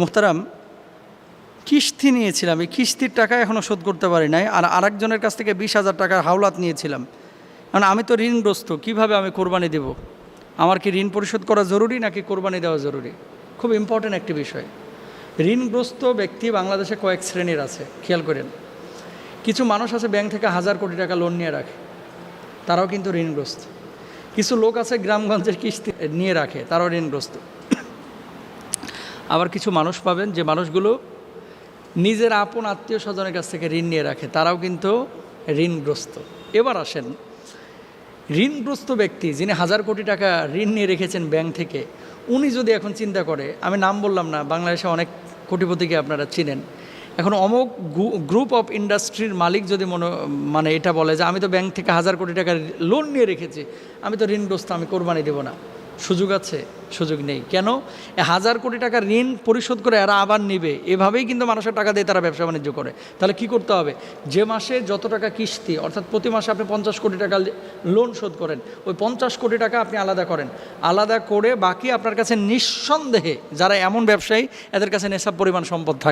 মুহতারাম, কিস্তি নিয়েছিলাম, এই কিস্তির টাকা এখনও শোধ করতে পারি নাই। আর আরেকজনের কাছ থেকে 20,000 টাকার হাওলাত নিয়েছিলাম। কারণ আমি তো ঋণগ্রস্ত, কিভাবে আমি কোরবানি দেব? আমার কি ঋণ পরিশোধ করা জরুরি নাকি কোরবানি দেওয়া জরুরি? খুব ইম্পর্ট্যান্ট একটি বিষয়। ঋণগ্রস্ত ব্যক্তি বাংলাদেশে কয়েক শ্রেণীর আছে, খেয়াল করেন। কিছু মানুষ আছে ব্যাংক থেকে 1,000 কোটি টাকা লোন নিয়ে রাখে, তারাও কিন্তু ঋণগ্রস্ত। কিছু লোক আছে গ্রামগঞ্জের কিস্তি নিয়ে রাখে, তারাও ঋণগ্রস্ত। আবার কিছু মানুষ পাবেন যে মানুষগুলো নিজের আপন আত্মীয় স্বজনের কাছ থেকে ঋণ নিয়ে রাখে, তারাও কিন্তু ঋণগ্রস্ত। এবার আসেন, ঋণগ্রস্ত ব্যক্তি যিনি 1,000 কোটি টাকা ঋণ নিয়ে রেখেছেন ব্যাংক থেকে, উনি যদি এখন চিন্তা করে, আমি নাম বললাম না, বাংলাদেশে অনেক কোটিপতিকে আপনারা চিনেন, এখন অমুক গ্রুপ অফ ইন্ডাস্ট্রির মালিক যদি মানে এটা বলে যে আমি তো ব্যাংক থেকে 1,000 কোটি টাকার লোন নিয়ে রেখেছি, আমি তো ঋণগ্রস্ত, আমি কোরবানি দেব না। সুযোগ আছে? সুযোগ নেই। কেন? 1,000 কোটি টাকার ঋণ পরিশোধ করে এরা আবার নেবে, এভাবেই কিন্তু মানুষের টাকা দিয়ে তারা ব্যবসা বাণিজ্য করে। তাহলে কি করতে হবে? যে মাসে যত টাকা কিস্তি, অর্থাৎ প্রতি মাসে আপনি 50 কোটি টাকা লোন শোধ করেন, ওই 50 কোটি টাকা আপনি আলাদা করেন। আলাদা করে বাকি আপনার কাছে নিঃসন্দেহে, যারা এমন ব্যবসায়ী এদের কাছে নেশাব পরিমাণ সম্পদ থাকে।